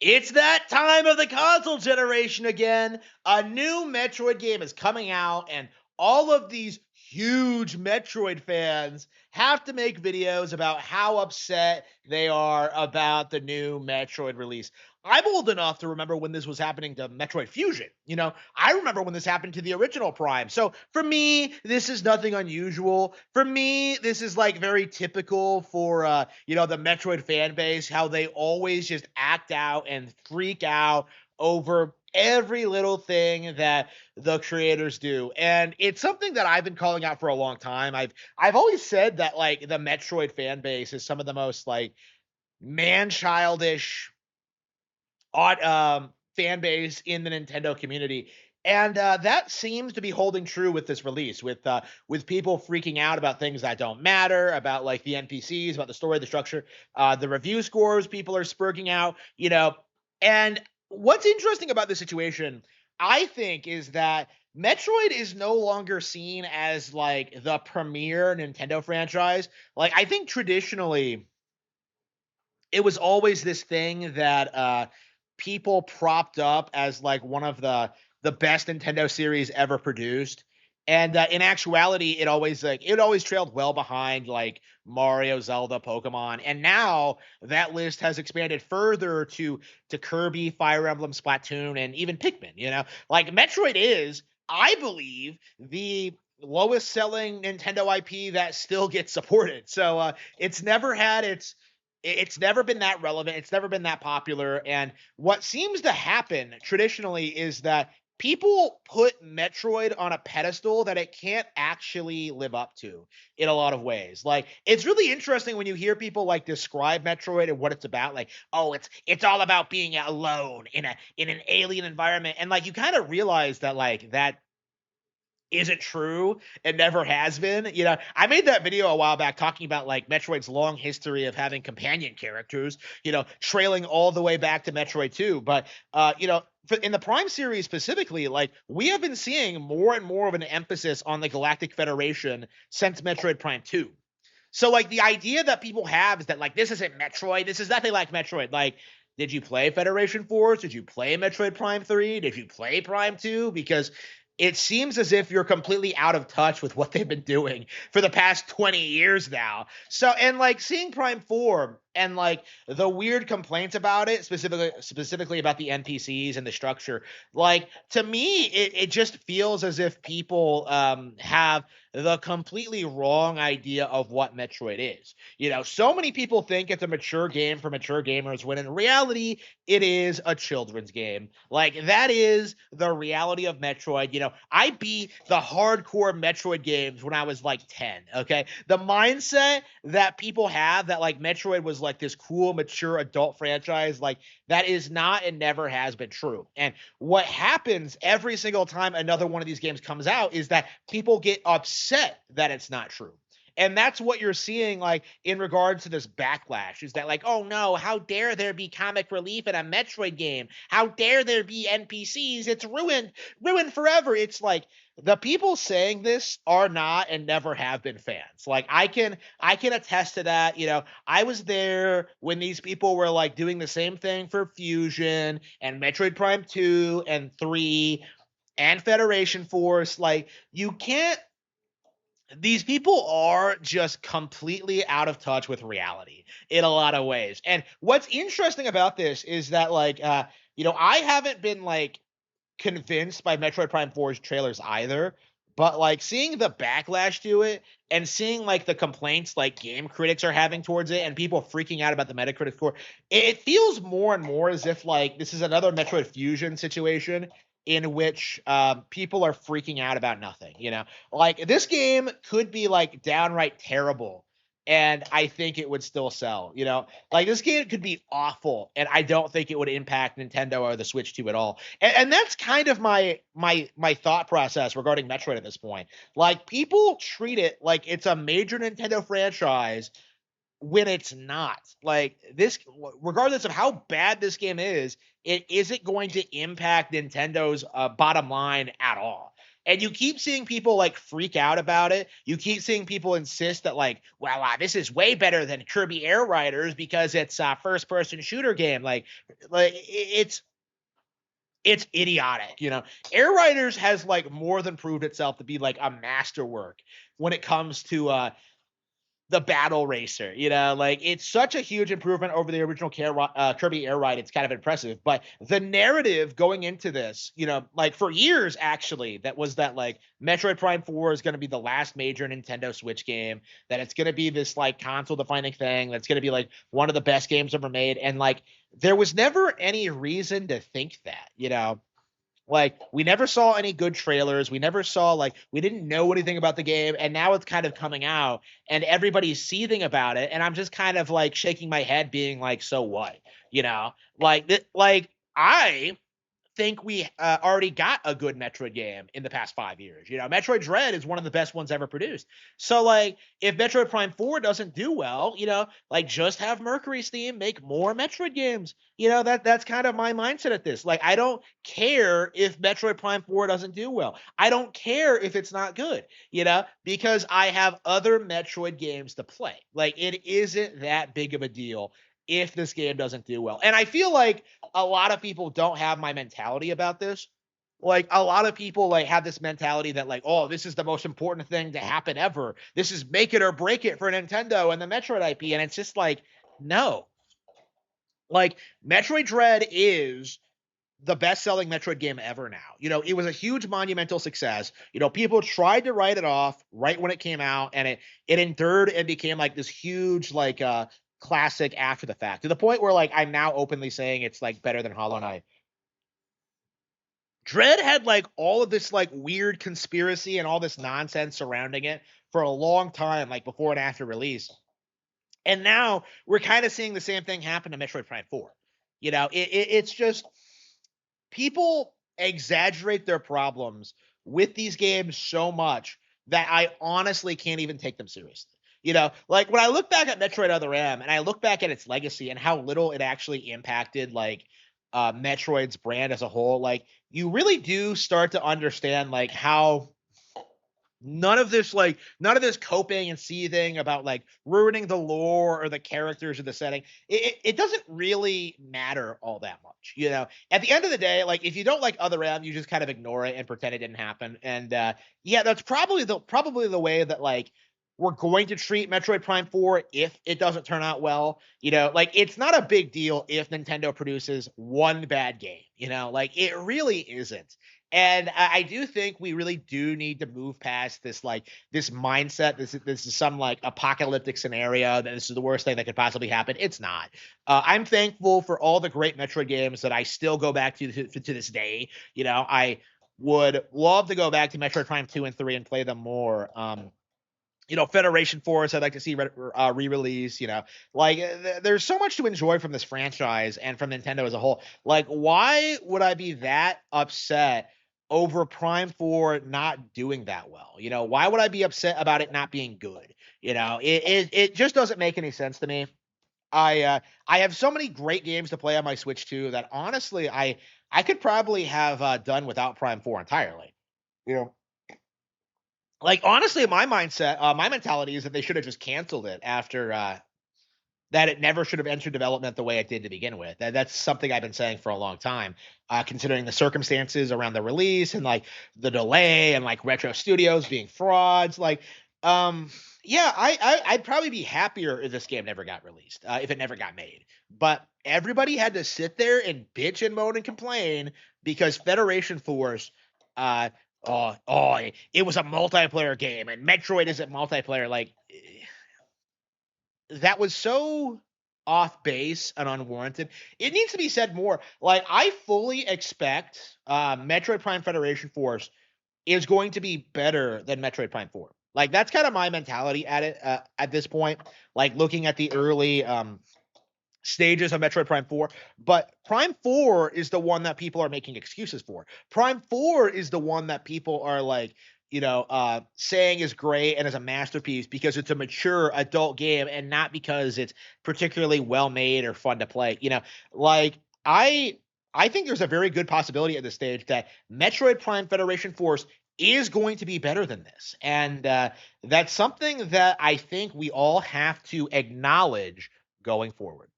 It's that time of the console generation again. A new Metroid game is coming out, and all of these huge Metroid fans have to make videos about how upset they are about the new Metroid release. I'm old enough to remember when this was happening to Metroid Fusion. I remember when this happened to the original Prime. So for me, this is nothing unusual. For me, this is like very typical for the Metroid fan base, how they always just act out and freak out over every little thing that the creators do. And it's something that I've been calling out for a long time. I've always said that like the Metroid fan base is some of the most like man childish odd fan base in the Nintendo community. And that seems to be holding true with this release, with people freaking out about things that don't matter, about like the NPCs, about the story, the structure, the review scores. People are spurging out. And what's interesting about this situation, I think, is that Metroid is no longer seen as like the premier Nintendo franchise. Like I think traditionally it was always this thing that people propped up as like one of the best Nintendo series ever produced. And in actuality, it always trailed well behind like Mario, Zelda, Pokemon, and now that list has expanded further to Kirby, Fire Emblem, Splatoon, and even Pikmin. Like Metroid is, I believe, the lowest selling Nintendo IP that still gets supported. So it's never had it's never been that relevant. It's never been that popular. And what seems to happen traditionally is that people put Metroid on a pedestal that it can't actually live up to in a lot of ways. Like it's really interesting when you hear people like describe Metroid and what it's about. Like, oh, it's all about being alone in an alien environment. And like you kind of realize that like that isn't true and never has been. I made that video a while back talking about like Metroid's long history of having companion characters, trailing all the way back to Metroid 2. But in the Prime series specifically, like we have been seeing more and more of an emphasis on the Galactic Federation since Metroid Prime 2. So like the idea that people have is that like this isn't Metroid, this is nothing like Metroid. Like, did you play Federation Force? Did you play Metroid Prime 3? Did you play Prime 2? Because it seems as if you're completely out of touch with what they've been doing for the past 20 years now. So, and like seeing Prime 4 and like the weird complaints about it, specifically about the NPCs and the structure, like to me, it just feels as if people have the completely wrong idea of what Metroid is. So many people think it's a mature game for mature gamers when in reality, it is a children's game. Like that is the reality of Metroid. I beat the hardcore Metroid games when I was like 10. Okay. The mindset that people have that like Metroid was like this cool, mature adult franchise, like that is not and never has been true. And what happens every single time another one of these games comes out is that people get upset that it's not true. And that's what you're seeing, like in regards to this backlash, is that like, oh no, how dare there be comic relief in a Metroid game? How dare there be NPCs? It's ruined forever. It's like the people saying this are not and never have been fans. Like I can attest to that. I was there when these people were like doing the same thing for Fusion and Metroid Prime 2 and 3 and Federation Force. Like you can't these people are just completely out of touch with reality in a lot of ways. And what's interesting about this is that like I haven't been like convinced by Metroid Prime 4's trailers either, but like seeing the backlash to it and seeing like the complaints like game critics are having towards it and people freaking out about the Metacritic score, it feels more and more as if like this is another Metroid Fusion situation in which people are freaking out about nothing. Like this game could be like downright terrible and I think it would still sell. Like this game could be awful and I don't think it would impact Nintendo or the Switch 2 at all. And that's kind of my thought process regarding Metroid at this point. Like people treat it like it's a major Nintendo franchise when it's not. Like this, regardless of how bad this game is, it isn't going to impact Nintendo's bottom line at all. And you keep seeing people like freak out about it. You keep seeing people insist that like, well, this is way better than Kirby Air Riders because it's a first person shooter game. It's idiotic, you know. Air Riders has like more than proved itself to be like a masterwork when it comes to the battle racer, you know, like it's such a huge improvement over the original Kirby Air Ride. It's kind of impressive, but the narrative going into this, you know, like for years actually, that was that like Metroid Prime 4 is going to be the last major Nintendo Switch game, that it's going to be this like console defining thing, that's going to be like one of the best games ever made. And like there was never any reason to think that, you know. Like, we never saw any good trailers. We never saw, like, we didn't know anything about the game. And now it's kind of coming out and everybody's seething about it. And I'm just kind of like shaking my head, being like, so what? You know, I think we already got a good Metroid game in the past 5 years. You know, Metroid Dread is one of the best ones ever produced. So, like, if Metroid Prime 4 doesn't do well, you know, like, just have Mercury Steam make more Metroid games. You know, that's kind of my mindset at this. Like, I don't care if Metroid Prime 4 doesn't do well. I don't care if it's not good, you know, because I have other Metroid games to play. Like, it isn't that big of a deal if this game doesn't do well. And I feel like a lot of people don't have my mentality about this. Like, a lot of people like have this mentality that like, oh, this is the most important thing to happen ever. This is make it or break it for Nintendo and the Metroid IP. And it's just like, no. Like, Metroid Dread is the best-selling Metroid game ever now. You know, it was a huge monumental success. You know, people tried to write it off right when it came out, and it endured and became like this huge like classic after the fact, to the point where like I'm now openly saying it's like better than Hollow Knight. Dread had like all of this like weird conspiracy and all this nonsense surrounding it for a long time, like before and after release. And now we're kind of seeing the same thing happen to Metroid Prime 4. You know, it's just people exaggerate their problems with these games so much that I honestly can't even take them seriously. You know, like when I look back at Metroid Other M and I look back at its legacy and how little it actually impacted like Metroid's brand as a whole, like you really do start to understand like how none of this coping and seething about like ruining the lore or the characters or the setting, it doesn't really matter all that much, you know. At the end of the day, like if you don't like Other M, you just kind of ignore it and pretend it didn't happen. And yeah, that's probably the way that like we're going to treat Metroid Prime 4 if it doesn't turn out well. You know, like it's not a big deal if Nintendo produces one bad game, you know, like it really isn't. And I do think we really do need to move past this like this mindset. This is some like apocalyptic scenario that this is the worst thing that could possibly happen. It's not. I'm thankful for all the great Metroid games that I still go back to this day. You know, I would love to go back to Metroid Prime 2 and 3 and play them more. You know, Federation Force, I'd like to see re-release, you know, like there's so much to enjoy from this franchise and from Nintendo as a whole. Like, why would I be that upset over Prime 4 not doing that well? You know, why would I be upset about it not being good? You know, it just doesn't make any sense to me. I have so many great games to play on my Switch too that honestly I could probably have done without Prime 4 entirely. You know, like honestly, my mentality is that they should have just canceled it after that. It never should have entered development the way it did to begin with. That's something I've been saying for a long time, considering the circumstances around the release and like the delay and like Retro Studios being frauds. Like, yeah, I'd probably be happier if this game never got released, if it never got made. But everybody had to sit there and bitch and moan and complain because Federation Force uh, it was a multiplayer game and Metroid isn't multiplayer. Like, that was so off base and unwarranted. It needs to be said more. Like, I fully expect Metroid Prime Federation Force is going to be better than Metroid Prime 4. Like, that's kind of my mentality at it at this point. Like, looking at the early stages of Metroid Prime 4, but Prime 4 is the one that people are making excuses for. Prime 4 is the one that people are like, you know, saying is great and is a masterpiece because it's a mature adult game and not because it's particularly well made or fun to play. You know, like I think there's a very good possibility at this stage that Metroid Prime Federation Force is going to be better than this. And that's something that I think we all have to acknowledge going forward.